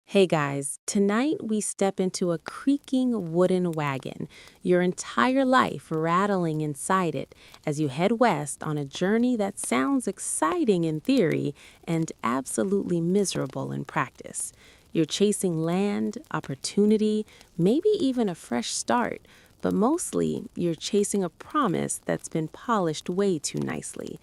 Hey guys, tonight we step into a creaking wooden wagon, your entire life rattling inside it as you head west on a journey that sounds exciting in theory and absolutely miserable in practice. You're chasing land, opportunity, maybe even a fresh start, but mostly you're chasing a promise that's been polished way too nicely.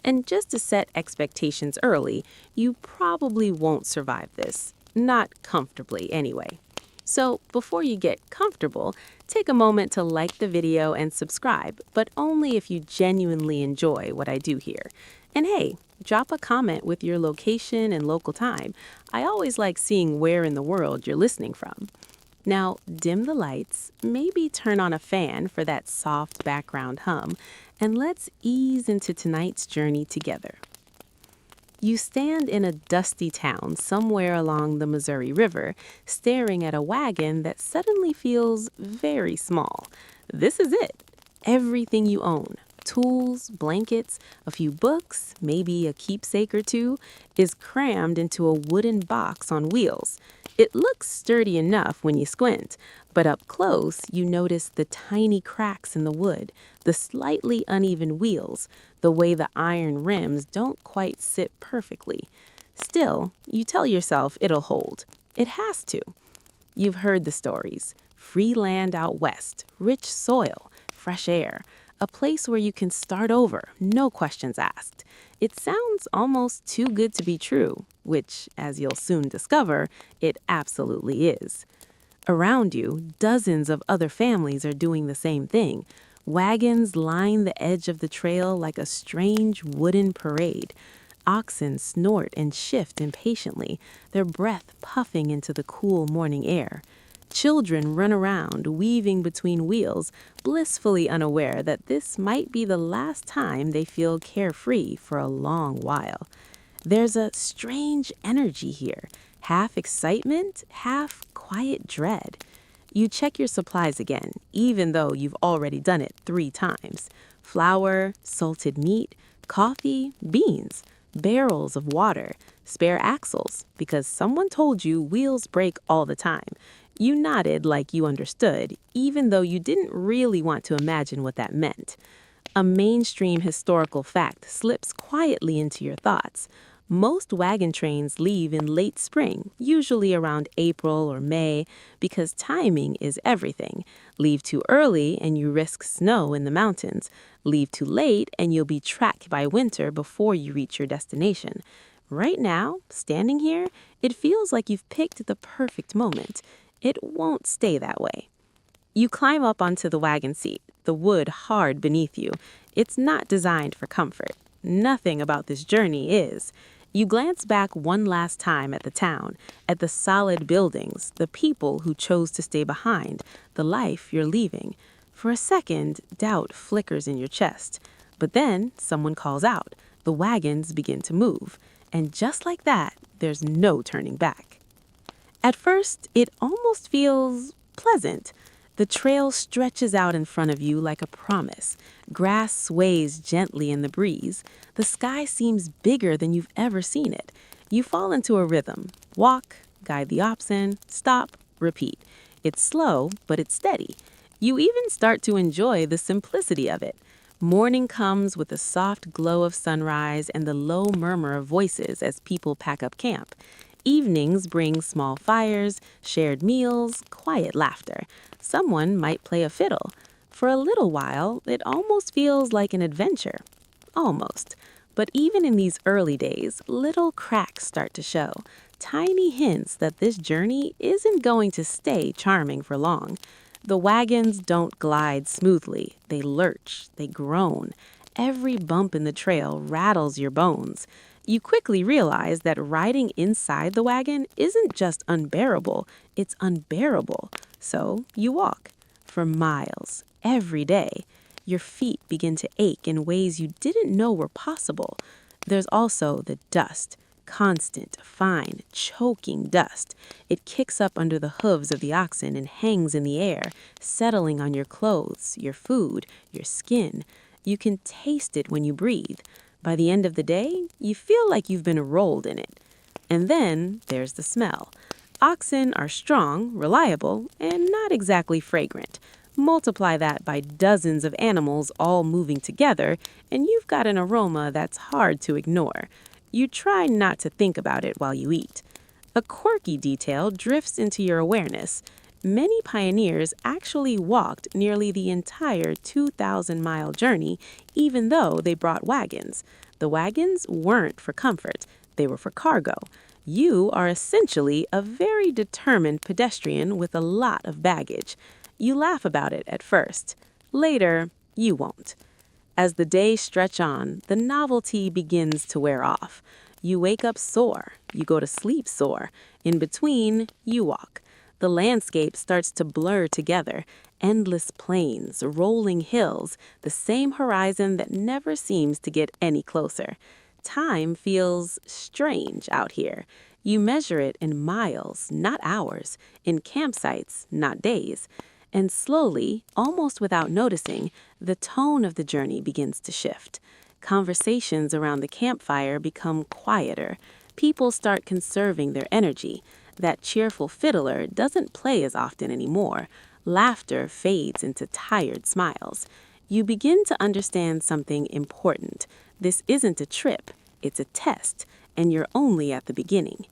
And just to set expectations early, you probably won't survive this. Not comfortably, anyway. So, before you get comfortable, take a moment to like the video and subscribe, but only if you genuinely enjoy what I do here. And hey, drop a comment with your location and local time. I always like seeing where in the world you're listening from. Now, dim the lights, maybe turn on a fan for that soft background hum, and let's ease into tonight's journey together. You stand in a dusty town somewhere along the Missouri River, staring at a wagon that suddenly feels very small. This is it. Everything you own, tools, blankets, a few books, maybe a keepsake or two, is crammed into a wooden box on wheels. It looks sturdy enough when you squint, but up close you notice the tiny cracks in the wood, the slightly uneven wheels, the way the iron rims don't quite sit perfectly. Still, you tell yourself it'll hold. It has to. You've heard the stories. Free land out west, rich soil, fresh air, a place where you can start over, no questions asked. It sounds almost too good to be true, which, as you'll soon discover, it absolutely is. Around you, dozens of other families are doing the same thing. Wagons line the edge of the trail like a strange wooden parade. Oxen snort and shift impatiently, their breath puffing into the cool morning air. Children run around, weaving between wheels, blissfully unaware that this might be the last time they feel carefree for a long while. There's a strange energy here, half excitement, half quiet dread. You check your supplies again, even though you've already done it 3 times. Flour, salted meat, coffee, beans, barrels of water, spare axles, because someone told you wheels break all the time. You nodded like you understood, even though you didn't really want to imagine what that meant. A mainstream historical fact slips quietly into your thoughts. Most wagon trains leave in late spring, usually around April or May, because timing is everything. Leave too early and you risk snow in the mountains. Leave too late and you'll be tracked by winter before you reach your destination. Right now, standing here, it feels like you've picked the perfect moment. It won't stay that way. You climb up onto the wagon seat, the wood hard beneath you. It's not designed for comfort. Nothing about this journey is. You glance back one last time at the town, at the solid buildings, the people who chose to stay behind, the life you're leaving. For a second, doubt flickers in your chest. But then someone calls out. The wagons begin to move. And just like that, there's no turning back. At first, it almost feels pleasant. The trail stretches out in front of you like a promise. Grass sways gently in the breeze. The sky seems bigger than you've ever seen it. You fall into a rhythm. Walk, guide the oxen, stop, repeat. It's slow, but it's steady. You even start to enjoy the simplicity of it. Morning comes with the soft glow of sunrise and the low murmur of voices as people pack up camp. Evenings bring small fires, shared meals, quiet laughter. Someone might play a fiddle. For a little while, it almost feels like an adventure. Almost. But even in these early days, little cracks start to show. Tiny hints that this journey isn't going to stay charming for long. The wagons don't glide smoothly. They lurch, they groan. Every bump in the trail rattles your bones. You quickly realize that riding inside the wagon isn't just unbearable, it's unbearable. So you walk for miles, every day. Your feet begin to ache in ways you didn't know were possible. There's also the dust, constant, fine, choking dust. It kicks up under the hooves of the oxen and hangs in the air, settling on your clothes, your food, your skin. You can taste it when you breathe. By the end of the day, you feel like you've been rolled in it. And then there's the smell. Oxen are strong, reliable, and not exactly fragrant. Multiply that by dozens of animals all moving together, and you've got an aroma that's hard to ignore. You try not to think about it while you eat. A quirky detail drifts into your awareness. Many pioneers actually walked nearly the entire 2,000-mile journey, even though they brought wagons. The wagons weren't for comfort, they were for cargo. You are essentially a very determined pedestrian with a lot of baggage. You laugh about it at first. Later, you won't. As the days stretch on, the novelty begins to wear off. You wake up sore. You go to sleep sore. In between, you walk. The landscape starts to blur together. Endless plains, rolling hills, the same horizon that never seems to get any closer. Time feels strange out here. You measure it in miles, not hours, in campsites, not days. And slowly, almost without noticing, the tone of the journey begins to shift. Conversations around the campfire become quieter. People start conserving their energy. That cheerful fiddler doesn't play as often anymore. Laughter fades into tired smiles. You begin to understand something important. This isn't a trip, it's a test, and you're only at the beginning.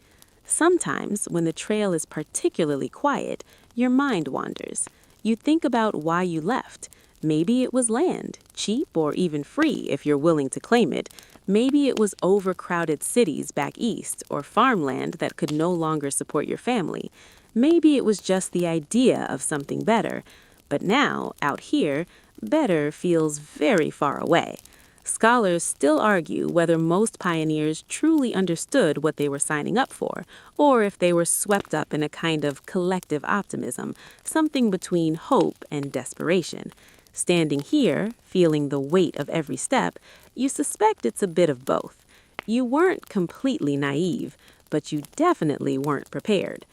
Sometimes, when the trail is particularly quiet, your mind wanders. You think about why you left. Maybe it was land, cheap or even free if you're willing to claim it. Maybe it was overcrowded cities back east or farmland that could no longer support your family. Maybe it was just the idea of something better. But now, out here, better feels very far away. Scholars still argue whether most pioneers truly understood what they were signing up for, or if they were swept up in a kind of collective optimism, something between hope and desperation. Standing here, feeling the weight of every step, you suspect it's a bit of both. You weren't completely naive, but you definitely weren't prepared.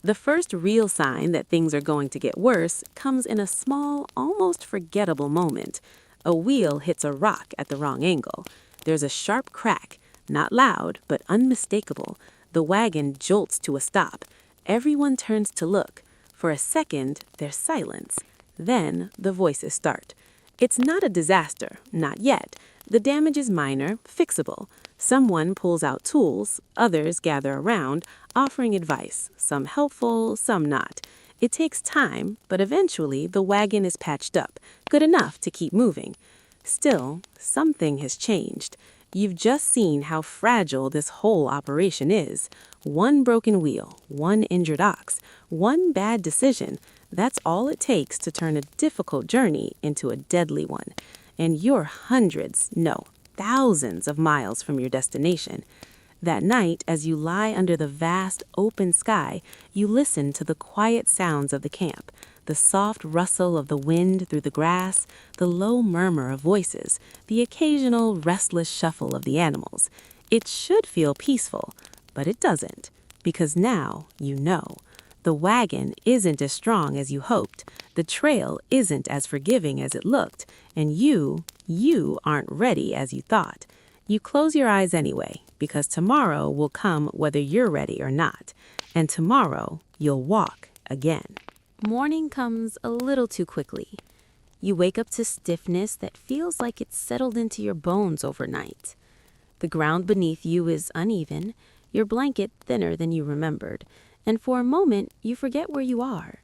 The first real sign that things are going to get worse comes in a small, almost forgettable moment. A wheel hits a rock at the wrong angle. There's a sharp crack, not loud, but unmistakable. The wagon jolts to a stop. Everyone turns to look. For a second, there's silence. Then the voices start. It's not a disaster, not yet. The damage is minor, fixable. Someone pulls out tools, others gather around, offering advice, some helpful, some not. It takes time, but eventually the wagon is patched up, good enough to keep moving. Still, something has changed. You've just seen how fragile this whole operation is. One broken wheel, one injured ox, one bad decision. That's all it takes to turn a difficult journey into a deadly one. And you're hundreds, no, thousands of miles from your destination. That night, as you lie under the vast, open sky, you listen to the quiet sounds of the camp, the soft rustle of the wind through the grass, the low murmur of voices, the occasional restless shuffle of the animals. It should feel peaceful, but it doesn't, because now you know. The wagon isn't as strong as you hoped, the trail isn't as forgiving as it looked, and you aren't ready as you thought. You close your eyes anyway, because tomorrow will come whether you're ready or not. And tomorrow, you'll walk again. Morning comes a little too quickly. You wake up to stiffness that feels like it's settled into your bones overnight. The ground beneath you is uneven, your blanket thinner than you remembered, and for a moment, you forget where you are.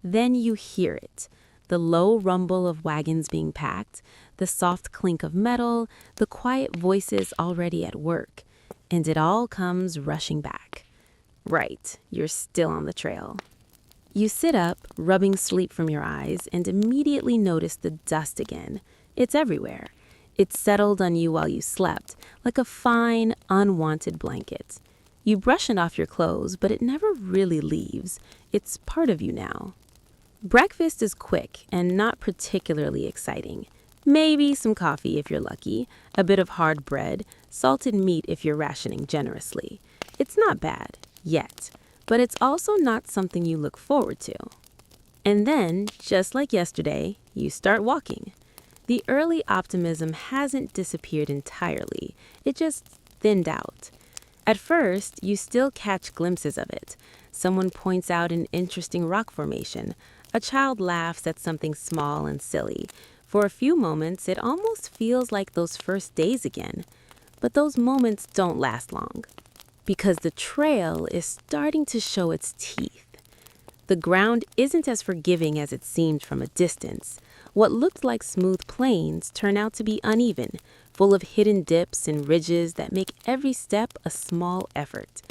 Then you hear it. The low rumble of wagons being packed, the soft clink of metal, the quiet voices already at work. And it all comes rushing back. Right, you're still on the trail. You sit up, rubbing sleep from your eyes, and immediately notice the dust again. It's everywhere. It settled on you while you slept, like a fine, unwanted blanket. You brush it off your clothes, but it never really leaves. It's part of you now. Breakfast is quick and not particularly exciting. Maybe some coffee if you're lucky, a bit of hard bread, salted meat if you're rationing generously. It's not bad, yet, but it's also not something you look forward to. And then, just like yesterday, you start walking. The early optimism hasn't disappeared entirely, it just thinned out. At first, you still catch glimpses of it. Someone points out an interesting rock formation. A child laughs at something small and silly. For a few moments, it almost feels like those first days again. But those moments don't last long, because the trail is starting to show its teeth. The ground isn't as forgiving as it seemed from a distance. What looked like smooth plains turn out to be uneven, full of hidden dips and ridges that make every step a small effort.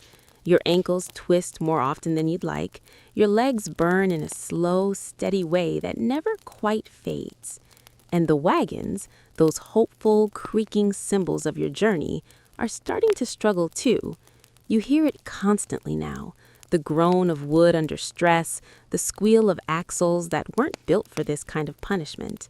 Your ankles twist more often than you'd like. Your legs burn in a slow, steady way that never quite fades. And the wagons, those hopeful, creaking symbols of your journey, are starting to struggle too. You hear it constantly now. The groan of wood under stress, the squeal of axles that weren't built for this kind of punishment.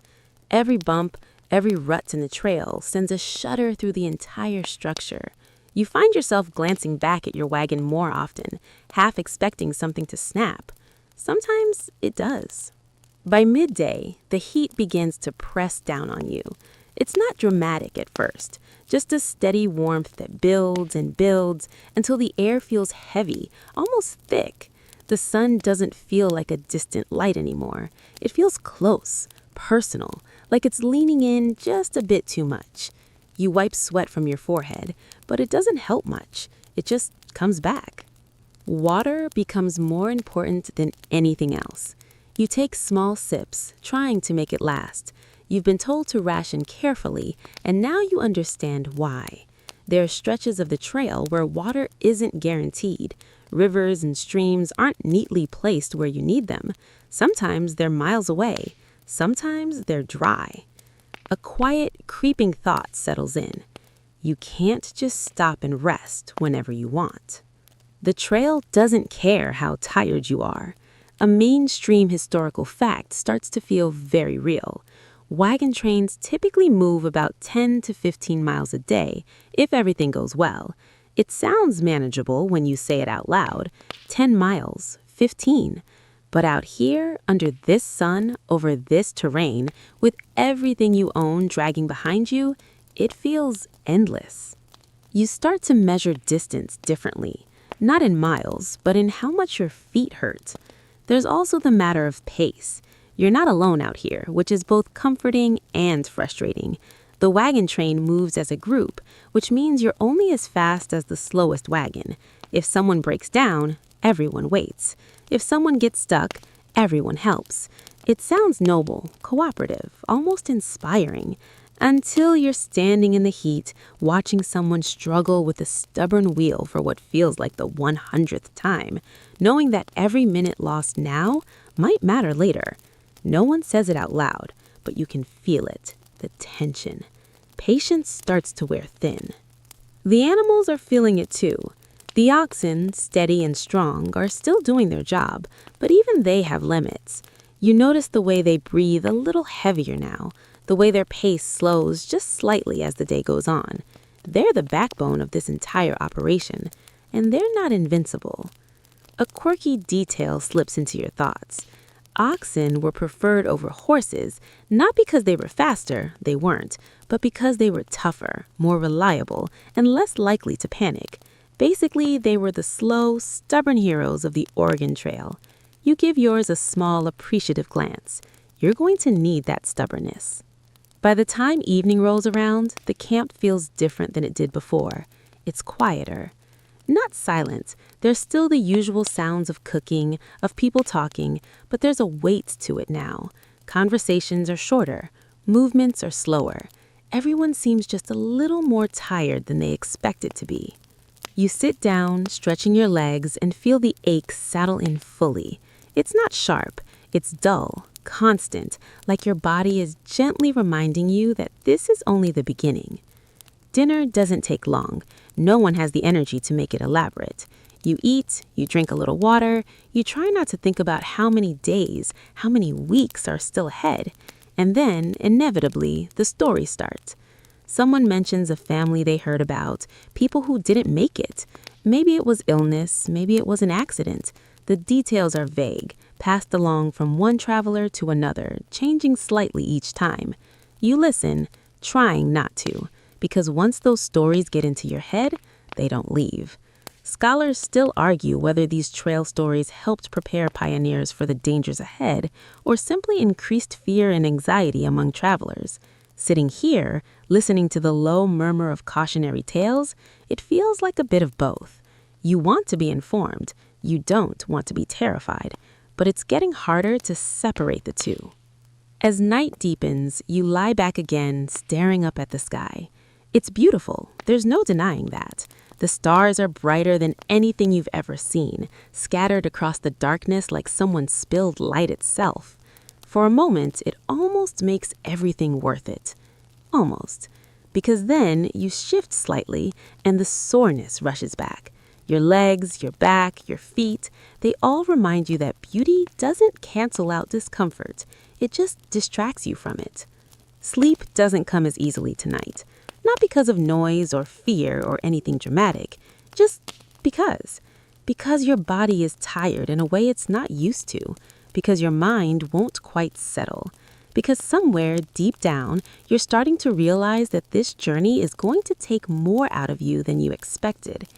Every bump, every rut in the trail sends a shudder through the entire structure. You find yourself glancing back at your wagon more often, half expecting something to snap. Sometimes it does. By midday, the heat begins to press down on you. It's not dramatic at first, just a steady warmth that builds and builds until the air feels heavy, almost thick. The sun doesn't feel like a distant light anymore. It feels close, personal, like it's leaning in just a bit too much. You wipe sweat from your forehead, but it doesn't help much. It just comes back. Water becomes more important than anything else. You take small sips, trying to make it last. You've been told to ration carefully, and now you understand why. There are stretches of the trail where water isn't guaranteed. Rivers and streams aren't neatly placed where you need them. Sometimes they're miles away. Sometimes they're dry. A quiet, creeping thought settles in. You can't just stop and rest whenever you want. The trail doesn't care how tired you are. A mainstream historical fact starts to feel very real. Wagon trains typically move about 10 to 15 miles a day if everything goes well. It sounds manageable when you say it out loud. 10 miles, 15. But out here, under this sun, over this terrain, with everything you own dragging behind you, it feels endless. You start to measure distance differently, not in miles, but in how much your feet hurt. There's also the matter of pace. You're not alone out here, which is both comforting and frustrating. The wagon train moves as a group, which means you're only as fast as the slowest wagon. If someone breaks down, everyone waits. If someone gets stuck, everyone helps. It sounds noble, cooperative, almost inspiring, until you're standing in the heat, watching someone struggle with a stubborn wheel for what feels like the 100th time, knowing that every minute lost now might matter later. No one says it out loud, but you can feel it, the tension. Patience starts to wear thin. The animals are feeling it too. The oxen, steady and strong, are still doing their job, but even they have limits. You notice the way they breathe a little heavier now, the way their pace slows just slightly as the day goes on. They're the backbone of this entire operation, and they're not invincible. A quirky detail slips into your thoughts. Oxen were preferred over horses, not because they were faster, they weren't, but because they were tougher, more reliable, and less likely to panic. Basically, they were the slow, stubborn heroes of the Oregon Trail. You give yours a small, appreciative glance. You're going to need that stubbornness. By the time evening rolls around, the camp feels different than it did before. It's quieter. Not silent. There's still the usual sounds of cooking, of people talking, but there's a weight to it now. Conversations are shorter. Movements are slower. Everyone seems just a little more tired than they expected to be. You sit down, stretching your legs, and feel the aches settle in fully. It's not sharp. It's dull, constant, like your body is gently reminding you that this is only the beginning. Dinner doesn't take long. No one has the energy to make it elaborate. You eat, you drink a little water, you try not to think about how many days, how many weeks are still ahead. And then, inevitably, the stories start. Someone mentions a family they heard about, people who didn't make it. Maybe it was illness, maybe it was an accident. The details are vague, passed along from one traveler to another, changing slightly each time. You listen, trying not to, because once those stories get into your head, they don't leave. Scholars still argue whether these trail stories helped prepare pioneers for the dangers ahead or simply increased fear and anxiety among travelers. Sitting here, listening to the low murmur of cautionary tales, it feels like a bit of both. You want to be informed, you don't want to be terrified, but it's getting harder to separate the two. As night deepens, you lie back again, staring up at the sky. It's beautiful, there's no denying that. The stars are brighter than anything you've ever seen, scattered across the darkness like someone spilled light itself. For a moment, it almost makes everything worth it. Almost. Because then you shift slightly and the soreness rushes back. Your legs, your back, your feet, they all remind you that beauty doesn't cancel out discomfort. It just distracts you from it. Sleep doesn't come as easily tonight. Not because of noise or fear or anything dramatic, just because. Because your body is tired in a way it's not used to. Because your mind won't quite settle. Because somewhere deep down, you're starting to realize that this journey is going to take more out of you than you expected.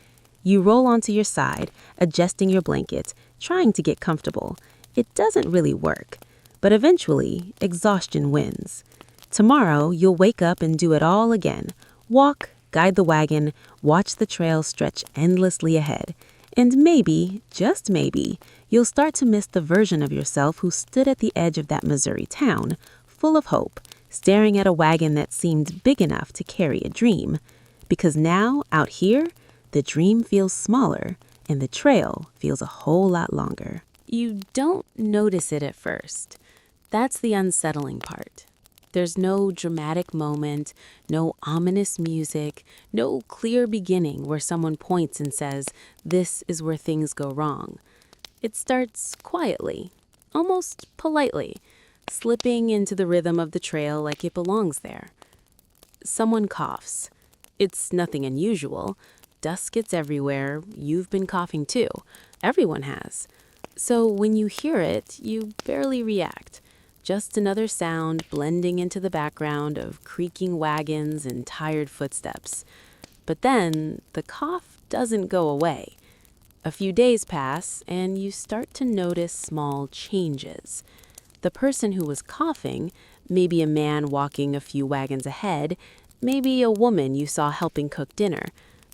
You roll onto your side, adjusting your blanket, trying to get comfortable. It doesn't really work. But eventually, exhaustion wins. Tomorrow, you'll wake up and do it all again. Walk, guide the wagon, watch the trail stretch endlessly ahead. And maybe, just maybe, you'll start to miss the version of yourself who stood at the edge of that Missouri town, full of hope, staring at a wagon that seemed big enough to carry a dream. Because now, out here, the dream feels smaller and the trail feels a whole lot longer. You don't notice it at first. That's the unsettling part. There's no dramatic moment, no ominous music, no clear beginning where someone points and says, "This is where things go wrong." It starts quietly, almost politely, slipping into the rhythm of the trail like it belongs there. Someone coughs. It's nothing unusual. Dust gets everywhere. You've been coughing too. Everyone has. So when you hear it, you barely react. Just another sound blending into the background of creaking wagons and tired footsteps. But then the cough doesn't go away. A few days pass and you start to notice small changes. The person who was coughing, maybe a man walking a few wagons ahead, maybe a woman you saw helping cook dinner,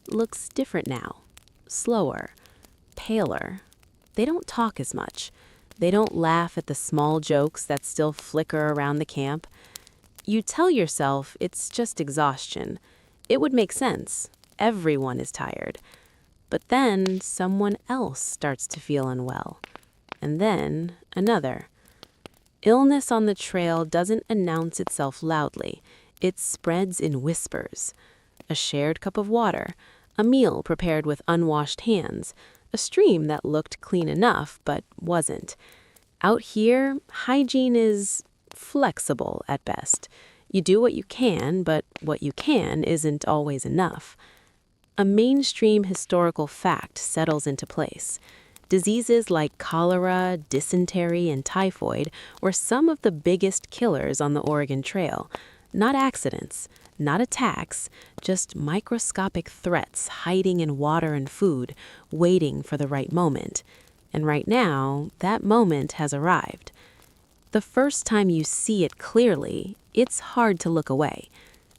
looks different now. Slower, paler. They don't talk as much. They don't laugh at the small jokes that still flicker around the camp. You tell yourself it's just exhaustion. It would make sense. Everyone is tired. But then someone else starts to feel unwell. And then another. Illness on the trail doesn't announce itself loudly. It spreads in whispers. A shared cup of water, a meal prepared with unwashed hands, a stream that looked clean enough but wasn't. Out here, hygiene is flexible at best. You do what you can, but what you can isn't always enough. A mainstream historical fact settles into place. Diseases like cholera, dysentery, and typhoid were some of the biggest killers on the Oregon Trail. Not accidents, not attacks, just microscopic threats hiding in water and food, waiting for the right moment. And right now, that moment has arrived. The first time you see it clearly, it's hard to look away.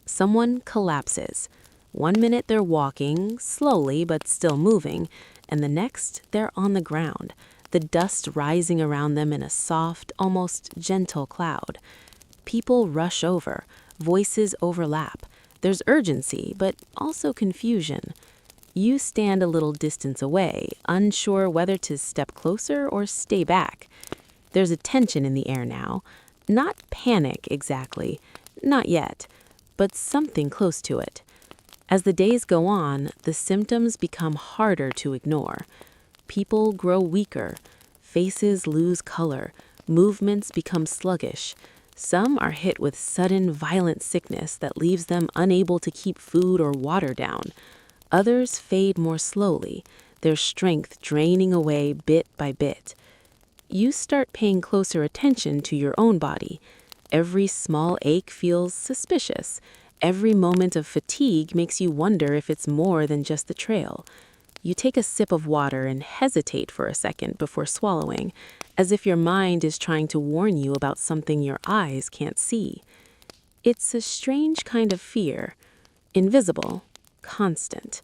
Someone collapses. 1 minute they're walking, slowly but still moving, and the next they're on the ground, the dust rising around them in a soft, almost gentle cloud. People rush over, voices overlap. There's urgency, but also confusion. You stand a little distance away, unsure whether to step closer or stay back. There's a tension in the air now. Not panic exactly, not yet, but something close to it. As the days go on, the symptoms become harder to ignore. People grow weaker, faces lose color, movements become sluggish. Some are hit with sudden, violent sickness that leaves them unable to keep food or water down. Others fade more slowly, their strength draining away bit by bit. You start paying closer attention to your own body. Every small ache feels suspicious. Every moment of fatigue makes you wonder if it's more than just the trail. You take a sip of water and hesitate for a second before swallowing, as if your mind is trying to warn you about something your eyes can't see. It's a strange kind of fear, invisible, constant.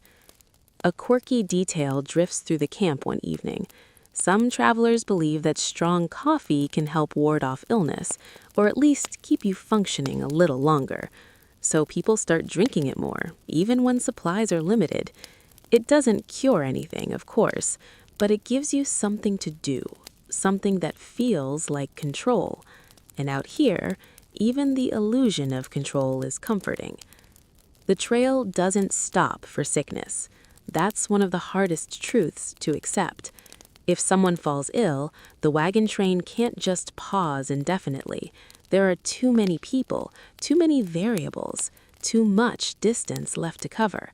A quirky detail drifts through the camp one evening. Some travelers believe that strong coffee can help ward off illness, or at least keep you functioning a little longer. So people start drinking it more, even when supplies are limited. It doesn't cure anything, of course, but it gives you something to do, something that feels like control. And out here, even the illusion of control is comforting. The trail doesn't stop for sickness. That's one of the hardest truths to accept. If someone falls ill, the wagon train can't just pause indefinitely. There are too many people, too many variables, too much distance left to cover.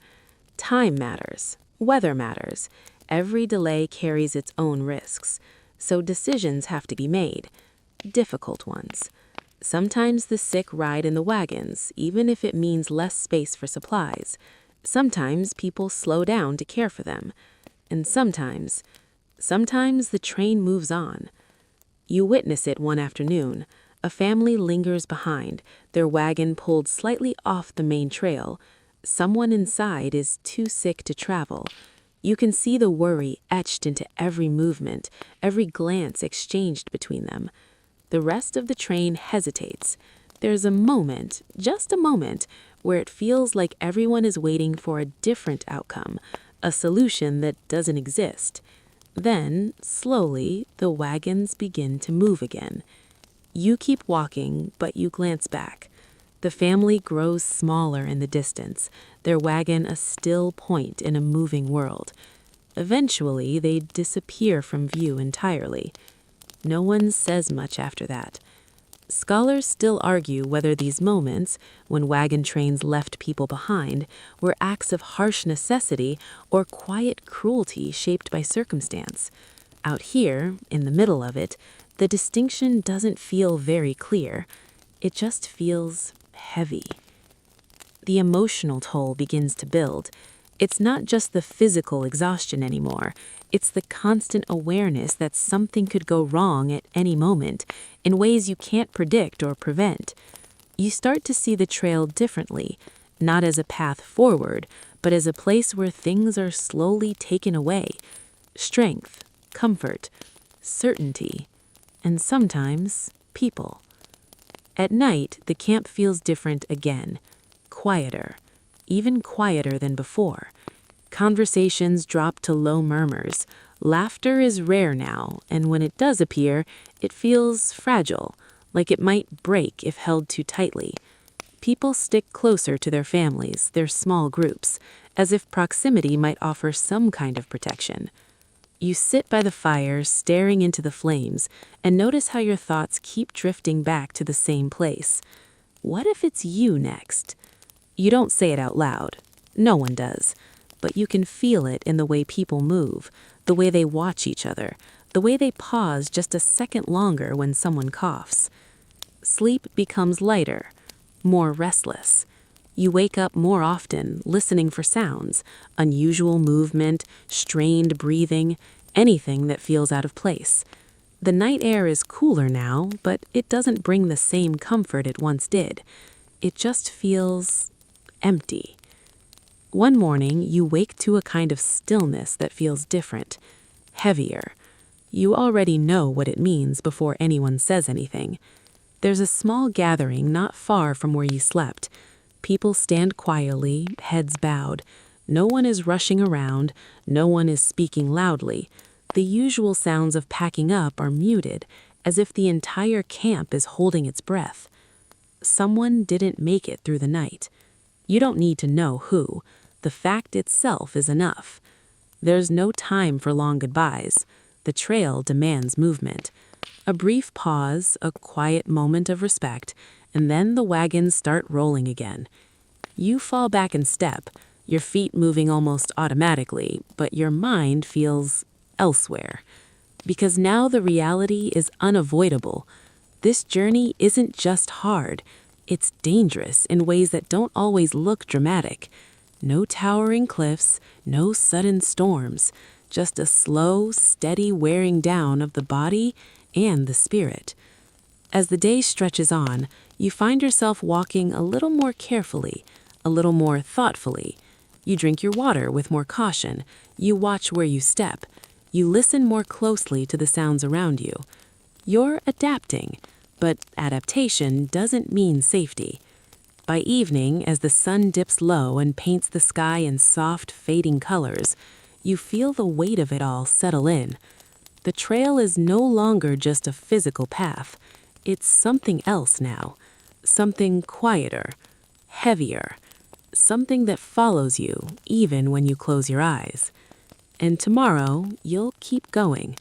Time matters. Weather matters. Every delay carries its own risks. So decisions have to be made. Difficult ones. Sometimes the sick ride in the wagons, even if it means less space for supplies. Sometimes people slow down to care for them. And sometimes the train moves on. You witness it one afternoon. A family lingers behind, their wagon pulled slightly off the main trail. Someone inside is too sick to travel. You can see the worry etched into every movement, every glance exchanged between them. The rest of the train hesitates. There's a moment, just a moment, where it feels like everyone is waiting for a different outcome, a solution that doesn't exist. Then, slowly, the wagons begin to move again. You keep walking, but you glance back. The family grows smaller in the distance, their wagon a still point in a moving world. Eventually, they disappear from view entirely. No one says much after that. Scholars still argue whether these moments, when wagon trains left people behind, were acts of harsh necessity or quiet cruelty shaped by circumstance. Out here, in the middle of it, the distinction doesn't feel very clear. It just feels heavy. The emotional toll begins to build. It's not just the physical exhaustion anymore. It's the constant awareness that something could go wrong at any moment, in ways you can't predict or prevent. You start to see the trail differently, not as a path forward, but as a place where things are slowly taken away. Strength, comfort, certainty, and sometimes people. At night, the camp feels different again, quieter, even quieter than before. Conversations drop to low murmurs. Laughter is rare now, and when it does appear, it feels fragile, like it might break if held too tightly. People stick closer to their families, their small groups, as if proximity might offer some kind of protection. You sit by the fire, staring into the flames, and notice how your thoughts keep drifting back to the same place. What if it's you next? You don't say it out loud. No one does. But you can feel it in the way people move, the way they watch each other, the way they pause just a second longer when someone coughs. Sleep becomes lighter, more restless. You wake up more often, listening for sounds, unusual movement, strained breathing, anything that feels out of place. The night air is cooler now, but it doesn't bring the same comfort it once did. It just feels empty. One morning, you wake to a kind of stillness that feels different, heavier. You already know what it means before anyone says anything. There's a small gathering not far from where you slept. People stand quietly, heads bowed. No one is rushing around. No one is speaking loudly. The usual sounds of packing up are muted, as if the entire camp is holding its breath. Someone didn't make it through the night. You don't need to know who. The fact itself is enough. There's no time for long goodbyes. The trail demands movement. A brief pause, a quiet moment of respect, and then the wagons start rolling again. You fall back in step, your feet moving almost automatically, but your mind feels elsewhere. Because now the reality is unavoidable. This journey isn't just hard. It's dangerous in ways that don't always look dramatic. No towering cliffs, no sudden storms, just a slow, steady wearing down of the body and the spirit. As the day stretches on, you find yourself walking a little more carefully, a little more thoughtfully. You drink your water with more caution, you watch where you step, you listen more closely to the sounds around you. You're adapting, but adaptation doesn't mean safety. By evening, as the sun dips low and paints the sky in soft, fading colors, you feel the weight of it all settle in. The trail is no longer just a physical path. It's something else now. Something quieter, heavier. Something that follows you even when you close your eyes. And tomorrow, you'll keep going,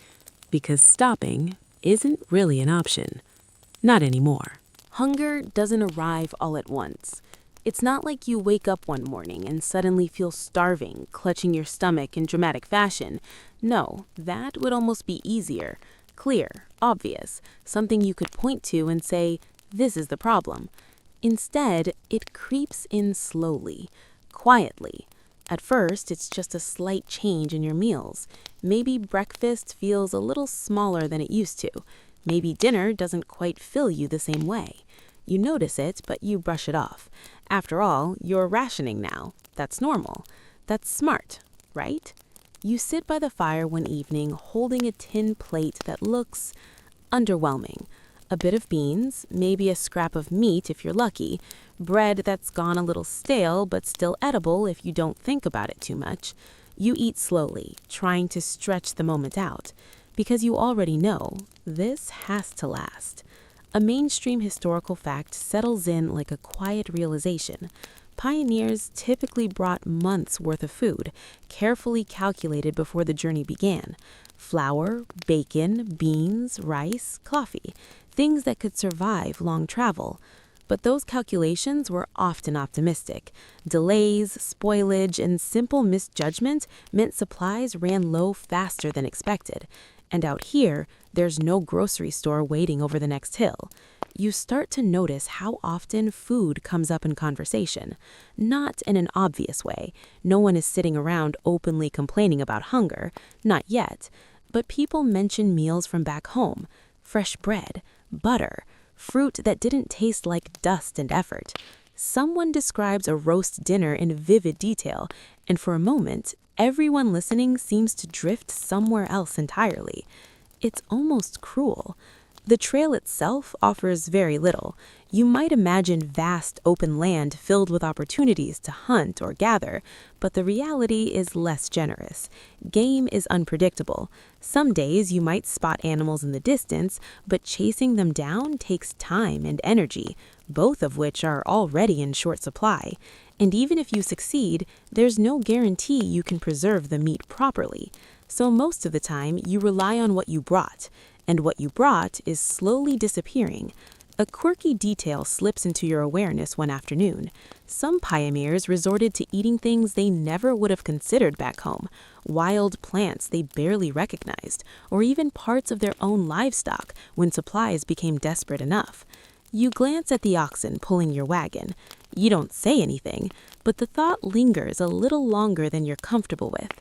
because stopping isn't really an option. Not anymore. Hunger doesn't arrive all at once. It's not like you wake up one morning and suddenly feel starving, clutching your stomach in dramatic fashion. No, that would almost be easier, clear, obvious, something you could point to and say, this is the problem. Instead, it creeps in slowly, quietly. At first, it's just a slight change in your meals. Maybe breakfast feels a little smaller than it used to. Maybe dinner doesn't quite fill you the same way. You notice it, but you brush it off. After all, you're rationing now. That's normal. That's smart, right? You sit by the fire one evening holding a tin plate that looks underwhelming. A bit of beans, maybe a scrap of meat if you're lucky, bread that's gone a little stale but still edible if you don't think about it too much. You eat slowly, trying to stretch the moment out, because you already know this has to last. A mainstream historical fact settles in like a quiet realization. Pioneers typically brought months' worth of food, carefully calculated before the journey began. Flour, bacon, beans, rice, coffee, things that could survive long travel. But those calculations were often optimistic. Delays, spoilage, and simple misjudgment meant supplies ran low faster than expected. And out here, there's no grocery store waiting over the next hill. You start to notice how often food comes up in conversation. Not in an obvious way. No one is sitting around openly complaining about hunger. Not yet. But people mention meals from back home. Fresh bread, butter, fruit that didn't taste like dust and effort. Someone describes a roast dinner in vivid detail, and for a moment, everyone listening seems to drift somewhere else entirely. It's almost cruel. The trail itself offers very little. You might imagine vast open land filled with opportunities to hunt or gather, but the reality is less generous. Game is unpredictable. Some days you might spot animals in the distance, but chasing them down takes time and energy, both of which are already in short supply. And even if you succeed, there's no guarantee you can preserve the meat properly. So most of the time, you rely on what you brought. And what you brought is slowly disappearing. A quirky detail slips into your awareness one afternoon. Some pioneers resorted to eating things they never would have considered back home, wild plants they barely recognized, or even parts of their own livestock when supplies became desperate enough. You glance at the oxen pulling your wagon. You don't say anything, but the thought lingers a little longer than you're comfortable with.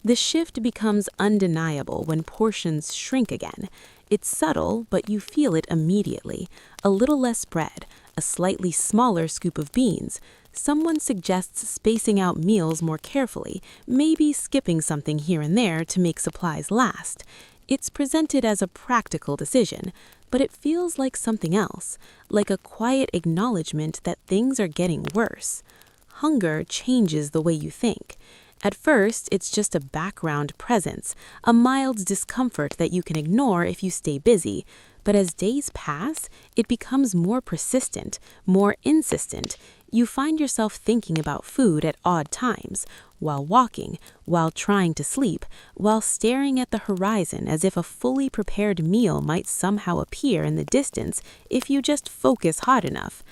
The shift becomes undeniable when portions shrink again. It's subtle, but you feel it immediately. A little less bread, a slightly smaller scoop of beans. Someone suggests spacing out meals more carefully, maybe skipping something here and there to make supplies last. It's presented as a practical decision, but it feels like something else, like a quiet acknowledgement that things are getting worse. Hunger changes the way you think. At first, it's just a background presence, a mild discomfort that you can ignore if you stay busy. But as days pass, it becomes more persistent, more insistent. You find yourself thinking about food at odd times, while walking, while trying to sleep, while staring at the horizon as if a fully prepared meal might somehow appear in the distance if you just focus hard enough.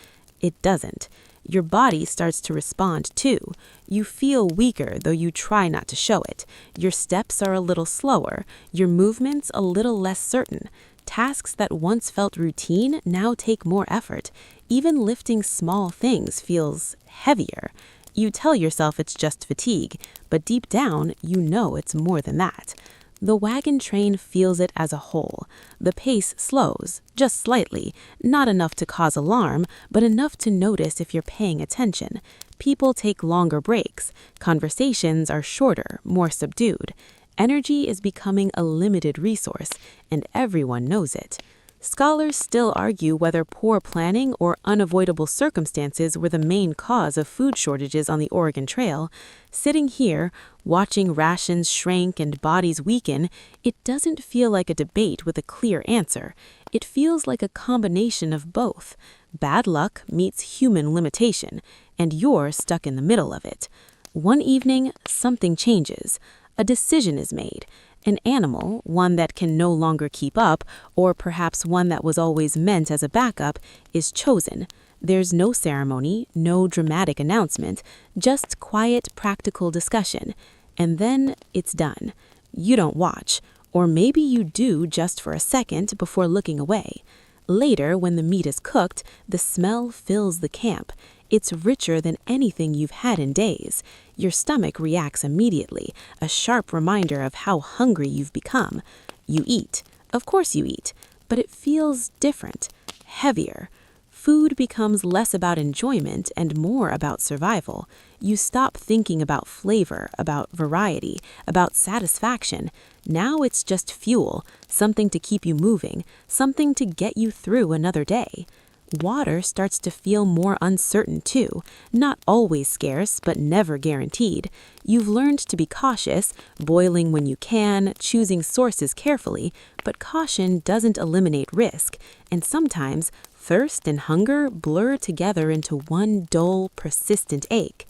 It doesn't. Your body starts to respond too. You feel weaker, though you try not to show it. Your steps are a little slower, your movements a little less certain. Tasks that once felt routine now take more effort. Even lifting small things feels heavier. You tell yourself it's just fatigue, but deep down, you know it's more than that. The wagon train feels it as a whole. The pace slows, just slightly, not enough to cause alarm, but enough to notice if you're paying attention. People take longer breaks. Conversations are shorter, more subdued. Energy is becoming a limited resource, and everyone knows it. Scholars still argue whether poor planning or unavoidable circumstances were the main cause of food shortages on the Oregon Trail. Sitting here, watching rations shrink and bodies weaken, it doesn't feel like a debate with a clear answer. It feels like a combination of both. Bad luck meets human limitation, and you're stuck in the middle of it. One evening, something changes. A decision is made. An animal, one that can no longer keep up, or perhaps one that was always meant as a backup, is chosen. There's no ceremony, no dramatic announcement, just quiet, practical discussion. And then it's done. You don't watch, or maybe you do just for a second before looking away. Later, when the meat is cooked, the smell fills the camp. It's richer than anything you've had in days. Your stomach reacts immediately, a sharp reminder of how hungry you've become. You eat. Of course you eat. But it feels different, heavier. Food becomes less about enjoyment and more about survival. You stop thinking about flavor, about variety, about satisfaction. Now it's just fuel, something to keep you moving, something to get you through another day. Water starts to feel more uncertain too, not always scarce, but never guaranteed. You've learned to be cautious, boiling when you can, choosing sources carefully, but caution doesn't eliminate risk, and sometimes thirst and hunger blur together into one dull, persistent ache.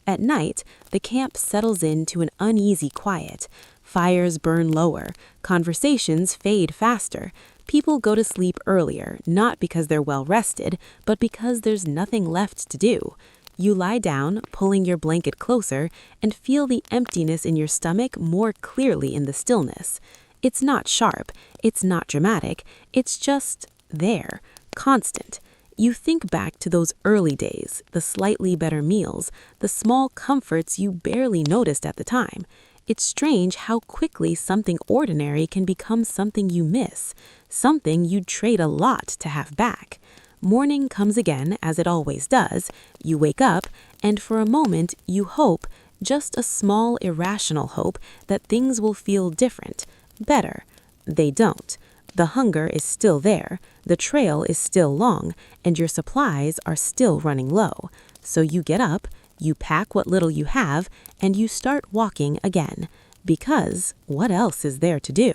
At night, the camp settles into an uneasy quiet. Fires burn lower, conversations fade faster. People go to sleep earlier, not because they're well rested, but because there's nothing left to do. You lie down, pulling your blanket closer, and feel the emptiness in your stomach more clearly in the stillness. It's not sharp, it's not dramatic, it's just there, constant. You think back to those early days, the slightly better meals, the small comforts you barely noticed at the time. It's strange how quickly something ordinary can become something you miss, something you'd trade a lot to have back. Morning comes again, as it always does. You wake up, and for a moment you hope, just a small irrational hope, that things will feel different, better. They don't. The hunger is still there, the trail is still long, and your supplies are still running low. So you get up, you pack what little you have, and you start walking again. Because what else is there to do?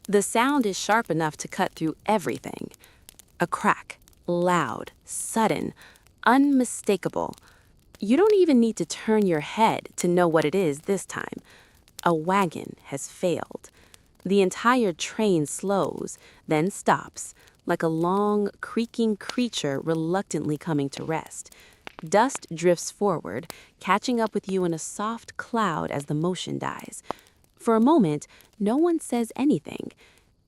The sound is sharp enough to cut through everything. A crack, loud, sudden, unmistakable. You don't even need to turn your head to know what it is this time. A wagon has failed. The entire train slows, then stops, like a long, creaking creature reluctantly coming to rest. Dust drifts forward, catching up with you in a soft cloud as the motion dies. For a moment, no one says anything.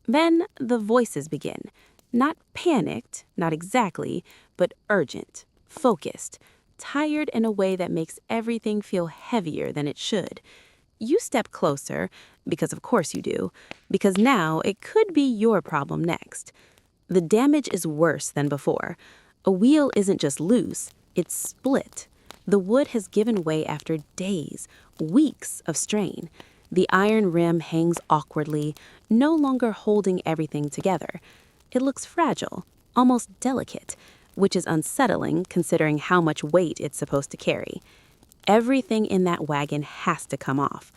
Then the voices begin. Not panicked, not exactly, but urgent, focused, tired in a way that makes everything feel heavier than it should. You step closer, because of course you do, because now it could be your problem next. The damage is worse than before. A wheel isn't just loose, it's split. The wood has given way after days, weeks of strain. The iron rim hangs awkwardly, no longer holding everything together. It looks fragile, almost delicate, which is unsettling considering how much weight it's supposed to carry. Everything in that wagon has to come off.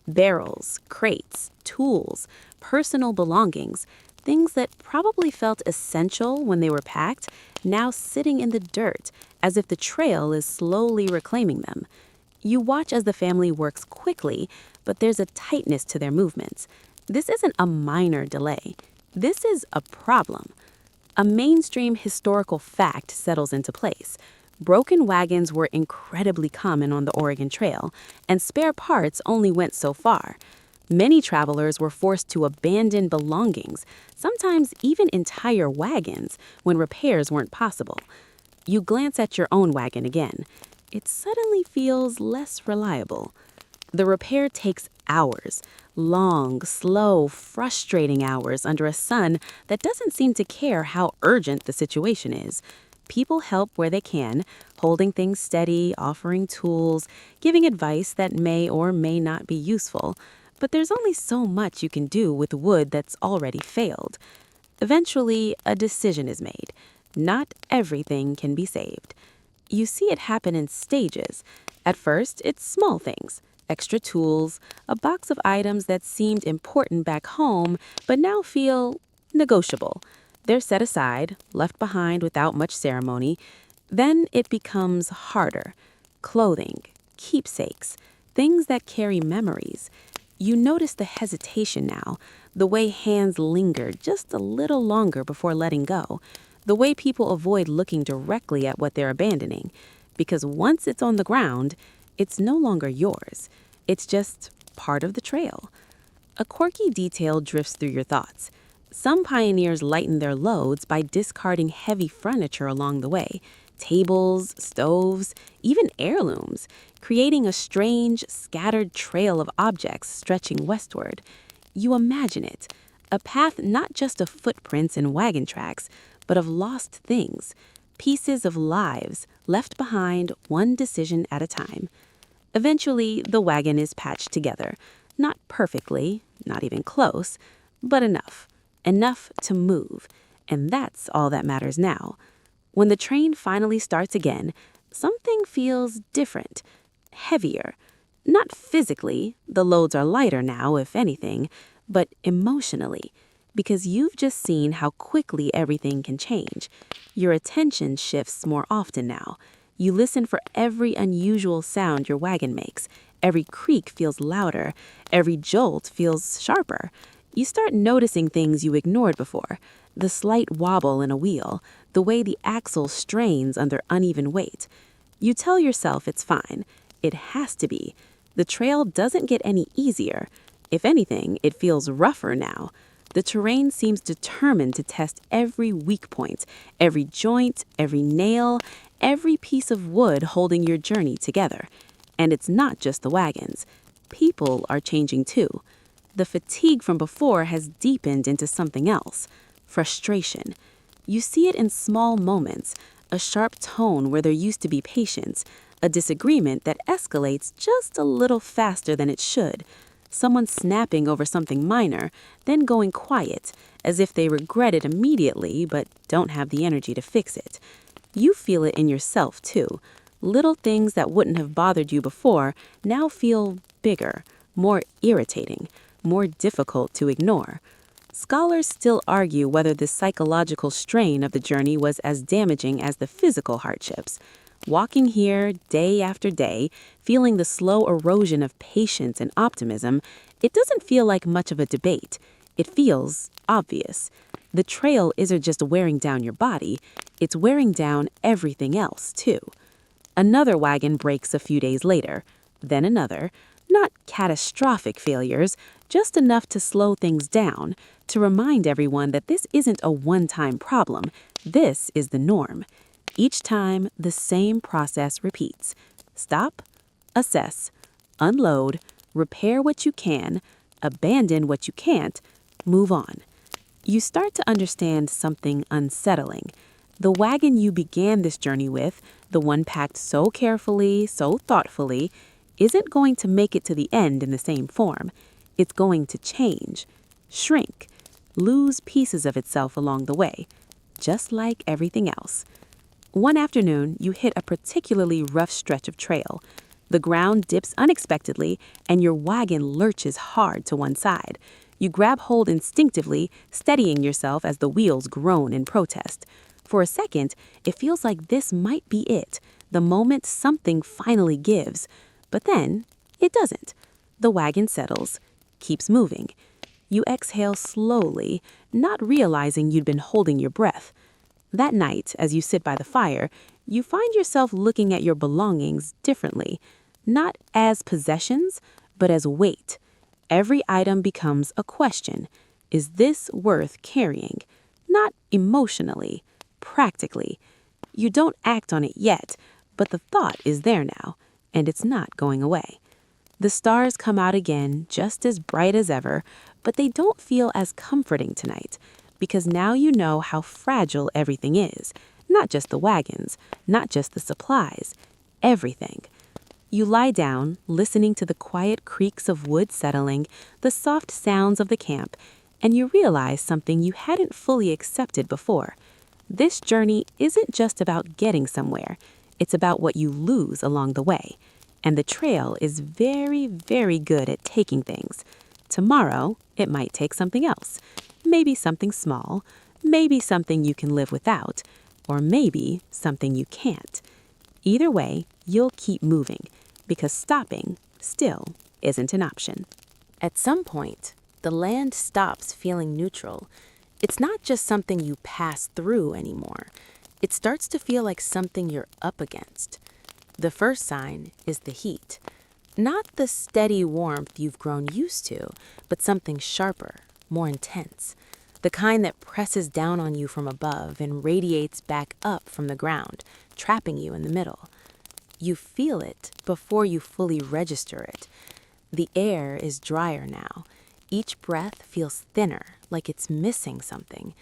Barrels, crates, tools, personal belongings, things that probably felt essential when they were packed, now sitting in the dirt, as if the trail is slowly reclaiming them. You watch as the family works quickly, but there's a tightness to their movements. This isn't a minor delay. This is a problem. A mainstream historical fact settles into place. Broken wagons were incredibly common on the Oregon Trail, and spare parts only went so far. Many travelers were forced to abandon belongings, sometimes even entire wagons, when repairs weren't possible. You glance at your own wagon again. it suddenly feels less reliable. The repair takes hours, long, slow, frustrating hours under a sun that doesn't seem to care how urgent the situation is. People help where they can, holding things steady, offering tools, giving advice that may or may not be useful. But there's only so much you can do with wood that's already failed. Eventually, a decision is made. Not everything can be saved. You see it happen in stages. At first, it's small things, extra tools, a box of items that seemed important back home but now feel negotiable. They're set aside, left behind without much ceremony. Then it becomes harder. Clothing, keepsakes, things that carry memories. You notice the hesitation now, the way hands linger just a little longer before letting go, the way people avoid looking directly at what they're abandoning. Because once it's on the ground, it's no longer yours. It's just part of the trail. A quirky detail drifts through your thoughts. Some pioneers lighten their loads by discarding heavy furniture along the way, tables, stoves, even heirlooms, creating a strange, scattered trail of objects stretching westward. You imagine it, a path not just of footprints and wagon tracks, but of lost things, pieces of lives left behind one decision at a time. Eventually, the wagon is patched together, not perfectly, not even close, but enough. Enough to move, and that's all that matters now. When the train finally starts again, something feels different, heavier. Not physically, the loads are lighter now, if anything, but emotionally, because you've just seen how quickly everything can change. Your attention shifts more often now. You listen for every unusual sound your wagon makes. Every creak feels louder. Every jolt feels sharper. You start noticing things you ignored before. The slight wobble in a wheel, the way the axle strains under uneven weight. You tell yourself it's fine. It has to be. The trail doesn't get any easier. If anything, it feels rougher now. The terrain seems determined to test every weak point, every joint, every nail, every piece of wood holding your journey together. And it's not just the wagons. People are changing too. The fatigue from before has deepened into something else, frustration. You see it in small moments, a sharp tone where there used to be patience, a disagreement that escalates just a little faster than it should, someone snapping over something minor, then going quiet, as if they regret it immediately but don't have the energy to fix it. You feel it in yourself too. Little things that wouldn't have bothered you before now feel bigger, more irritating, more difficult to ignore. Scholars still argue whether the psychological strain of the journey was as damaging as the physical hardships. Walking here day after day, feeling the slow erosion of patience and optimism, it doesn't feel like much of a debate. It feels obvious. The trail isn't just wearing down your body, it's wearing down everything else, too. Another wagon breaks a few days later, then another. Not catastrophic failures, just enough to slow things down, to remind everyone that this isn't a one-time problem. This is the norm. Each time, the same process repeats. Stop, assess, unload, repair what you can, abandon what you can't, move on. You start to understand something unsettling. The wagon you began this journey with, the one packed so carefully, so thoughtfully, isn't going to make it to the end in the same form. It's going to change, shrink, lose pieces of itself along the way, just like everything else. One afternoon, you hit a particularly rough stretch of trail. The ground dips unexpectedly, and your wagon lurches hard to one side. You grab hold instinctively, steadying yourself as the wheels groan in protest. For a second, it feels like this might be it, the moment something finally gives. But then, it doesn't. The wagon settles, keeps moving. You exhale slowly, not realizing you'd been holding your breath. That night, as you sit by the fire, you find yourself looking at your belongings differently, not as possessions, but as weight. Every item becomes a question. Is this worth carrying? Not emotionally, practically. You don't act on it yet, but the thought is there now, and it's not going away. The stars come out again, just as bright as ever, but they don't feel as comforting tonight, because now you know how fragile everything is. Not just the wagons, not just the supplies, everything. You lie down, listening to the quiet creaks of wood settling, the soft sounds of the camp, and you realize something you hadn't fully accepted before. This journey isn't just about getting somewhere, it's about what you lose along the way. And the trail is very, very good at taking things. Tomorrow, it might take something else. Maybe something small, maybe something you can live without, or maybe something you can't. Either way, you'll keep moving, because stopping still isn't an option. At some point, the land stops feeling neutral. It's not just something you pass through anymore. It starts to feel like something you're up against. The first sign is the heat. Not the steady warmth you've grown used to, but something sharper, more intense. The kind that presses down on you from above and radiates back up from the ground, trapping you in the middle. You feel it before you fully register it. The air is drier now. Each breath feels thinner, like it's missing something.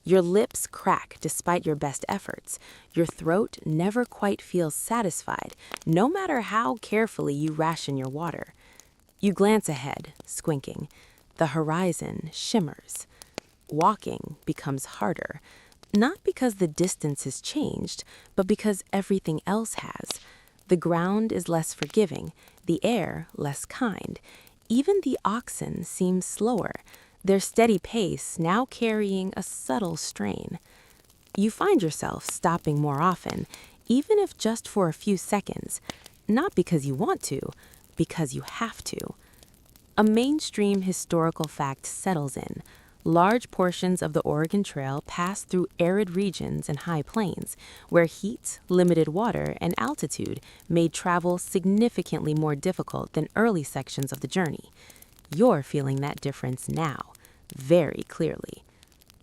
Your lips crack despite your best efforts. Your throat never quite feels satisfied, no matter how carefully you ration your water. You glance ahead, squinting. The horizon shimmers. Walking becomes harder, not because the distance has changed, but because everything else has. The ground is less forgiving, the air less kind. Even the oxen seem slower, their steady pace now carrying a subtle strain. You find yourself stopping more often, even if just for a few seconds, not because you want to, because you have to. A mainstream historical fact settles in. Large portions of the Oregon Trail pass through arid regions and high plains, where heat, limited water, and altitude made travel significantly more difficult than early sections of the journey. You're feeling that difference now, very clearly.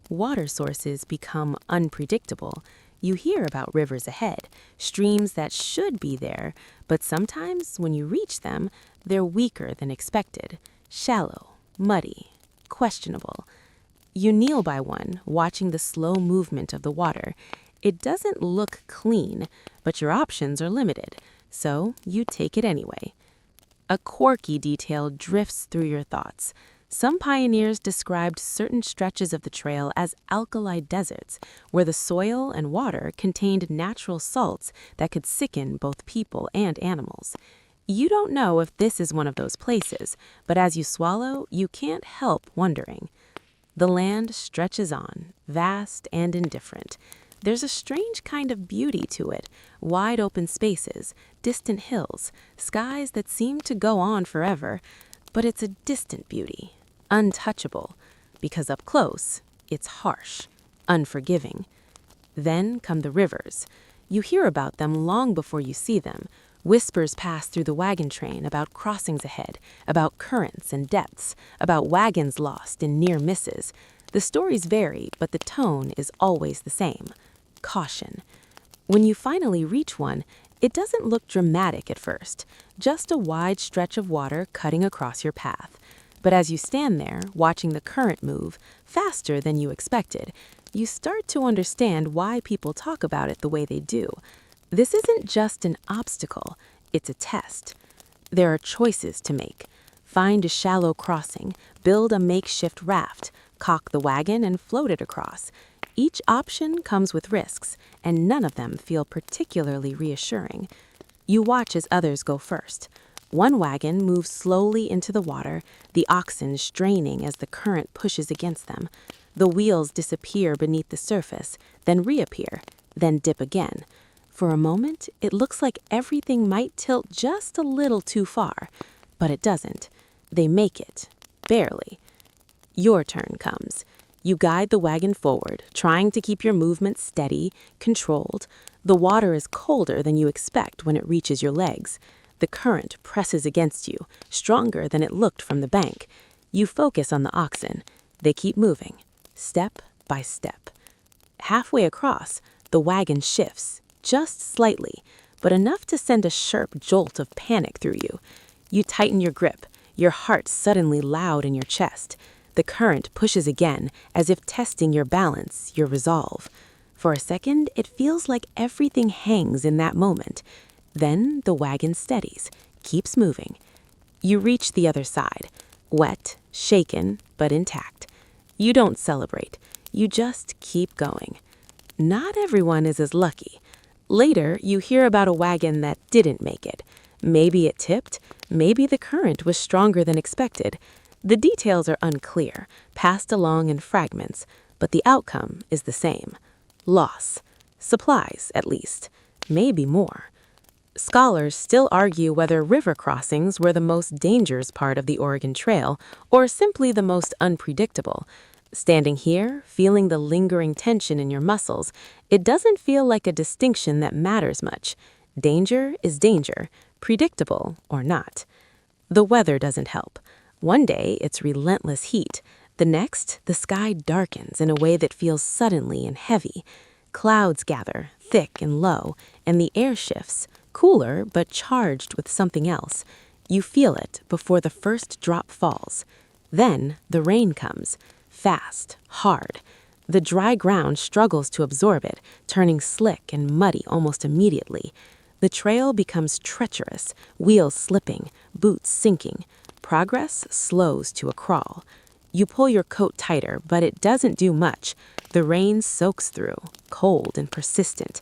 Water sources become unpredictable. You hear about rivers ahead, streams that should be there, but sometimes when you reach them, they're weaker than expected, shallow, muddy, questionable. You kneel by one, watching the slow movement of the water. It doesn't look clean, but your options are limited, so you take it anyway. A quirky detail drifts through your thoughts. Some pioneers described certain stretches of the trail as alkali deserts, where the soil and water contained natural salts that could sicken both people and animals. You don't know if this is one of those places, but as you swallow, you can't help wondering. The land stretches on, vast and indifferent. There's a strange kind of beauty to it, wide open spaces, distant hills, skies that seem to go on forever, but it's a distant beauty, untouchable, because up close, it's harsh, unforgiving. Then come the rivers. You hear about them long before you see them. Whispers pass through the wagon train about crossings ahead, about currents and depths, about wagons lost and near misses. The stories vary, but the tone is always the same. Caution. When you finally reach one, it doesn't look dramatic at first, just a wide stretch of water cutting across your path. But as you stand there, watching the current move, faster than you expected, you start to understand why people talk about it the way they do. This isn't just an obstacle, it's a test. There are choices to make. Find a shallow crossing, build a makeshift raft, cock the wagon and float it across. Each option comes with risks, and none of them feel particularly reassuring. You watch as others go first. One wagon moves slowly into the water, the oxen straining as the current pushes against them. The wheels disappear beneath the surface, then reappear, then dip again. For a moment, it looks like everything might tilt just a little too far, but it doesn't. They make it, barely. Your turn comes. You guide the wagon forward, trying to keep your movement steady, controlled. The water is colder than you expect when it reaches your legs. The current presses against you, stronger than it looked from the bank. You focus on the oxen. They keep moving, step by step. Halfway across, the wagon shifts, just slightly, but enough to send a sharp jolt of panic through you. You tighten your grip, your heart suddenly loud in your chest. The current pushes again, as if testing your balance, your resolve. For a second, it feels like everything hangs in that moment. Then the wagon steadies, keeps moving. You reach the other side, wet, shaken, but intact. You don't celebrate. You just keep going. Not everyone is as lucky. Later, you hear about a wagon that didn't make it. Maybe it tipped, maybe the current was stronger than expected. The details are unclear, passed along in fragments, but the outcome is the same. Loss. Supplies, at least. Maybe more. Scholars still argue whether river crossings were the most dangerous part of the Oregon Trail or simply the most unpredictable. Standing here, feeling the lingering tension in your muscles, it doesn't feel like a distinction that matters much. Danger is danger, predictable or not. The weather doesn't help. One day, it's relentless heat. The next, the sky darkens in a way that feels suddenly and heavy. Clouds gather, thick and low, and the air shifts, cooler but charged with something else. You feel it before the first drop falls. Then the rain comes, fast, hard. The dry ground struggles to absorb it, turning slick and muddy almost immediately. The trail becomes treacherous, wheels slipping, boots sinking. Progress slows to a crawl. You pull your coat tighter, but it doesn't do much. The rain soaks through, cold and persistent.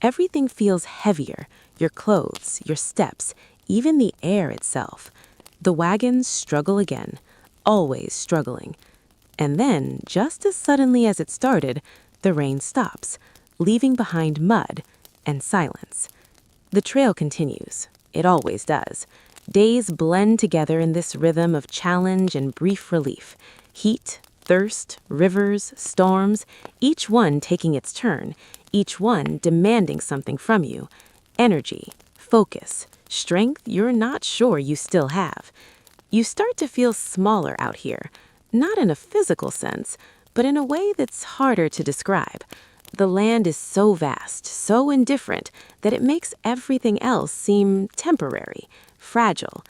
Everything feels heavier, your clothes, your steps, even the air itself. The wagons struggle again, always struggling. And then, just as suddenly as it started, the rain stops, leaving behind mud and silence. The trail continues. It always does. Days blend together in this rhythm of challenge and brief relief. Heat, thirst, rivers, storms, each one taking its turn, each one demanding something from you. Energy, focus, strength you're not sure you still have. You start to feel smaller out here, not in a physical sense, but in a way that's harder to describe. The land is so vast, so indifferent, that it makes everything else seem temporary, fragile.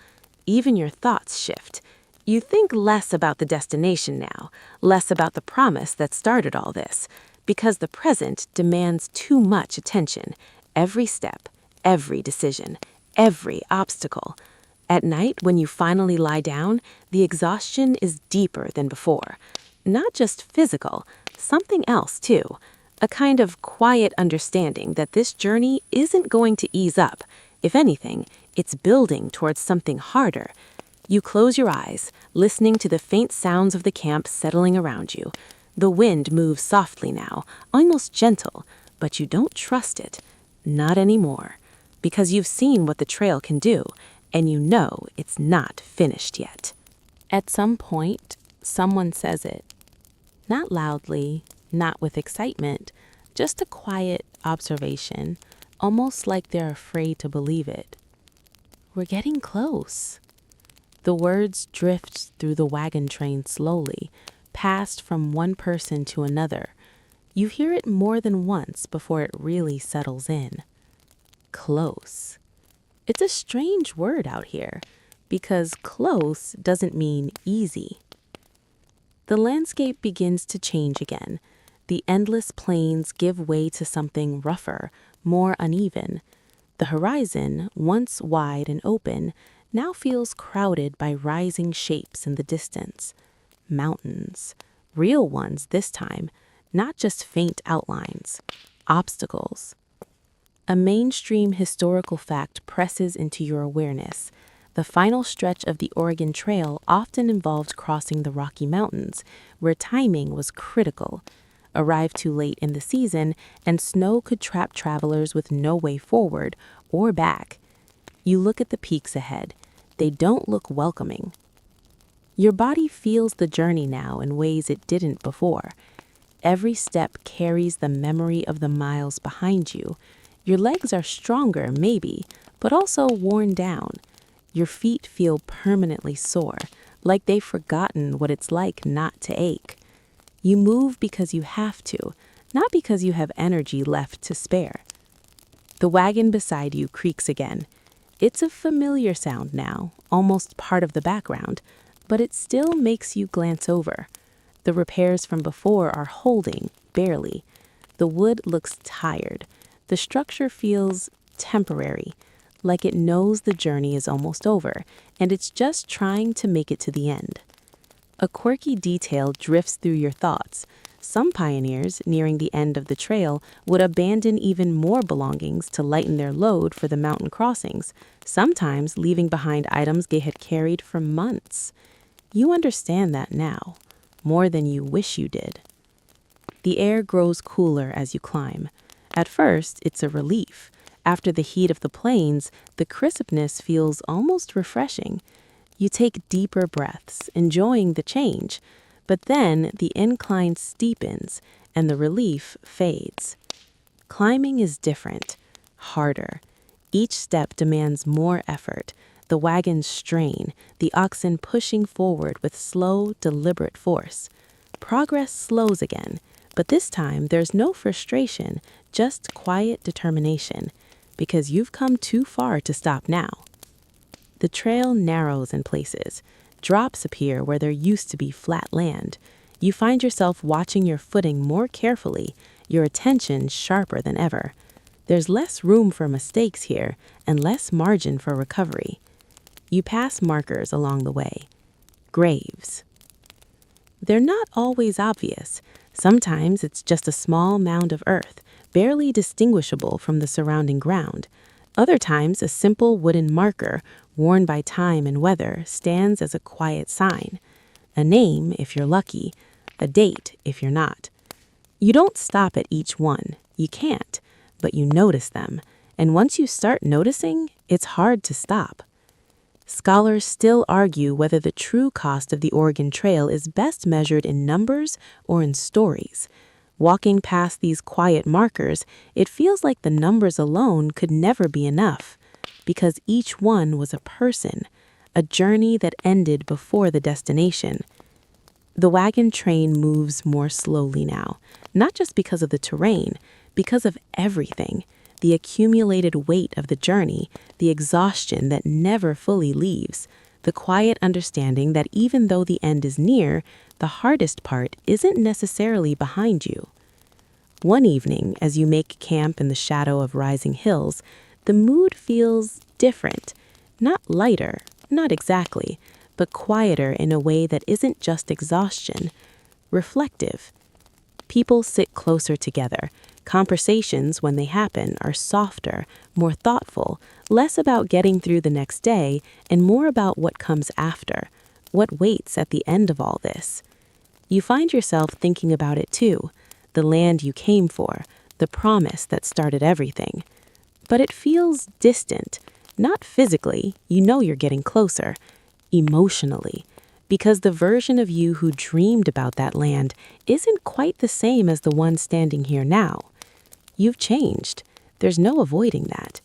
Even your thoughts shift. You think less about the destination now, less about the promise that started all this, because the present demands too much attention. Every step, every decision, every obstacle. At night, when you finally lie down, the exhaustion is deeper than before. Not just physical, something else too. A kind of quiet understanding that this journey isn't going to ease up. If anything, it's building towards something harder. You close your eyes, listening to the faint sounds of the camp settling around you. The wind moves softly now, almost gentle, but you don't trust it. Not anymore. Because you've seen what the trail can do, and you know it's not finished yet. At some point, someone says it. Not loudly, not with excitement, just a quiet observation, almost like they're afraid to believe it. We're getting close. The words drift through the wagon train slowly, passed from one person to another. You hear it more than once before it really settles in. Close. It's a strange word out here, because close doesn't mean easy. The landscape begins to change again. The endless plains give way to something rougher, more uneven. The horizon, once wide and open, now feels crowded by rising shapes in the distance. Mountains. Real ones this time, not just faint outlines. Obstacles. A mainstream historical fact presses into your awareness. The final stretch of the Oregon Trail often involved crossing the Rocky Mountains, where timing was critical. Arrive too late in the season, and snow could trap travelers with no way forward or back. You look at the peaks ahead. They don't look welcoming. Your body feels the journey now in ways it didn't before. Every step carries the memory of the miles behind you. Your legs are stronger, maybe, but also worn down. Your feet feel permanently sore, like they've forgotten what it's like not to ache. You move because you have to, not because you have energy left to spare. The wagon beside you creaks again. It's a familiar sound now, almost part of the background, but it still makes you glance over. The repairs from before are holding, barely. The wood looks tired. The structure feels temporary, like it knows the journey is almost over, and it's just trying to make it to the end. A quirky detail drifts through your thoughts. Some pioneers, nearing the end of the trail, would abandon even more belongings to lighten their load for the mountain crossings, sometimes leaving behind items they had carried for months. You understand that now, more than you wish you did. The air grows cooler as you climb. At first, it's a relief. After the heat of the plains, the crispness feels almost refreshing. You take deeper breaths, enjoying the change, but then the incline steepens and the relief fades. Climbing is different, harder. Each step demands more effort. The wagons strain, the oxen pushing forward with slow, deliberate force. Progress slows again, but this time there's no frustration, just quiet determination, because you've come too far to stop now. The trail narrows in places. Drops appear where there used to be flat land. You find yourself watching your footing more carefully, your attention sharper than ever. There's less room for mistakes here and less margin for recovery. You pass markers along the way. Graves. They're not always obvious. Sometimes it's just a small mound of earth, barely distinguishable from the surrounding ground. Other times, a simple wooden marker, worn by time and weather, stands as a quiet sign. A name, if you're lucky, a date, if you're not. You don't stop at each one. You can't, but you notice them. And once you start noticing, it's hard to stop. Scholars still argue whether the true cost of the Oregon Trail is best measured in numbers or in stories. Walking past these quiet markers, it feels like the numbers alone could never be enough, because each one was a person, a journey that ended before the destination. The wagon train moves more slowly now, not just because of the terrain, because of everything. The accumulated weight of the journey, the exhaustion that never fully leaves, the quiet understanding that even though the end is near, the hardest part isn't necessarily behind you. One evening, as you make camp in the shadow of rising hills, the mood feels different. Not lighter, not exactly, but quieter in a way that isn't just exhaustion. Reflective. People sit closer together. Conversations, when they happen, are softer, more thoughtful, less about getting through the next day and more about what comes after, what waits at the end of all this. You find yourself thinking about it too, the land you came for, the promise that started everything. But it feels distant, not physically, you know you're getting closer, emotionally, because the version of you who dreamed about that land isn't quite the same as the one standing here now. You've changed. There's no avoiding that.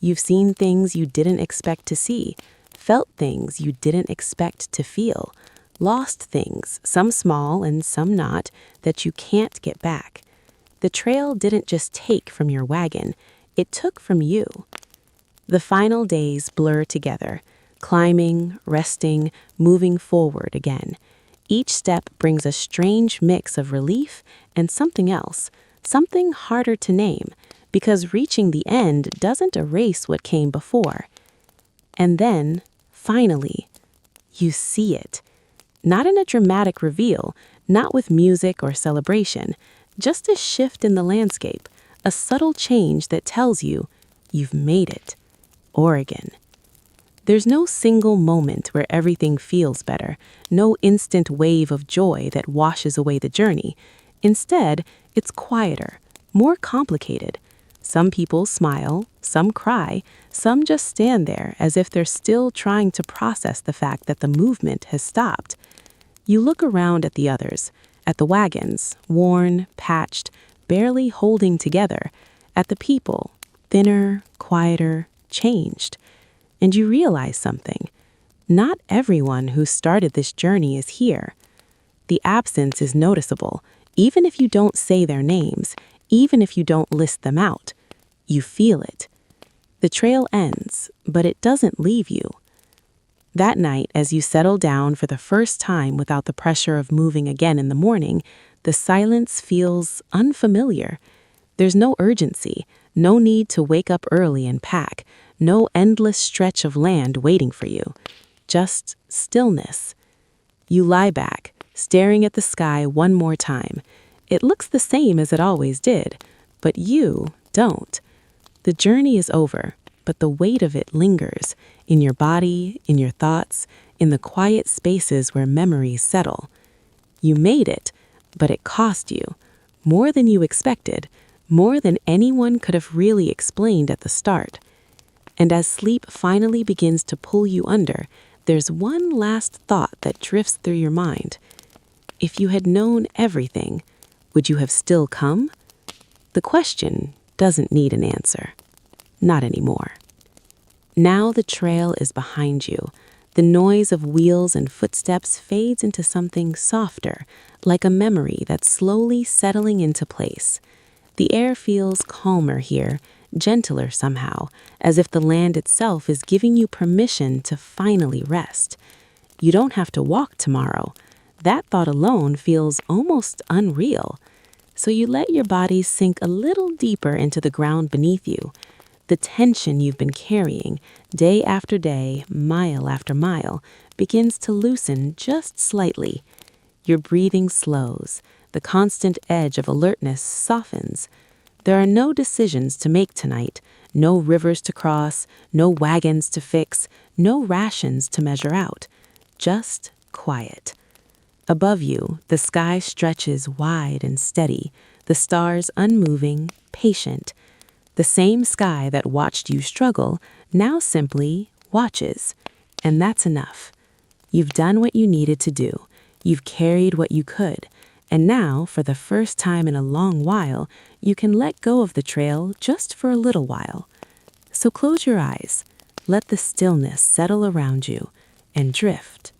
You've seen things you didn't expect to see, felt things you didn't expect to feel, lost things, some small and some not, that you can't get back. The trail didn't just take from your wagon, it took from you. The final days blur together, climbing, resting, moving forward again. Each step brings a strange mix of relief and something else, something harder to name, because reaching the end doesn't erase what came before. And then, finally, you see it. Not in a dramatic reveal, not with music or celebration, just a shift in the landscape, a subtle change that tells you, you've made it. Oregon. There's no single moment where everything feels better, no instant wave of joy that washes away the journey. Instead, it's quieter, more complicated. Some people smile, some cry, some just stand there as if they're still trying to process the fact that the movement has stopped. You look around at the others, at the wagons, worn, patched, barely holding together, at the people, thinner, quieter, changed. And you realize something. Not everyone who started this journey is here. The absence is noticeable, even if you don't say their names, even if you don't list them out. You feel it. The trail ends, but it doesn't leave you. That night, as you settle down for the first time without the pressure of moving again in the morning, the silence feels unfamiliar. There's no urgency, no need to wake up early and pack, no endless stretch of land waiting for you. Just stillness. You lie back, staring at the sky one more time. It looks the same as it always did, but you don't. The journey is over, but the weight of it lingers in your body, in your thoughts, in the quiet spaces where memories settle. You made it, but it cost you. More than you expected, more than anyone could have really explained at the start. And as sleep finally begins to pull you under, there's one last thought that drifts through your mind. If you had known everything, would you have still come? The question doesn't need an answer. Not anymore. Now the trail is behind you. The noise of wheels and footsteps fades into something softer, like a memory that's slowly settling into place. The air feels calmer here, gentler somehow, as if the land itself is giving you permission to finally rest. You don't have to walk tomorrow. That thought alone feels almost unreal. So you let your body sink a little deeper into the ground beneath you. The tension you've been carrying, day after day, mile after mile, begins to loosen just slightly. Your breathing slows. The constant edge of alertness softens. There are no decisions to make tonight, no rivers to cross, no wagons to fix, no rations to measure out. Just quiet. Above you, the sky stretches wide and steady, the stars unmoving, patient. The same sky that watched you struggle now simply watches. And that's enough. You've done what you needed to do. You've carried what you could. And now, for the first time in a long while, you can let go of the trail just for a little while. So close your eyes. Let the stillness settle around you and drift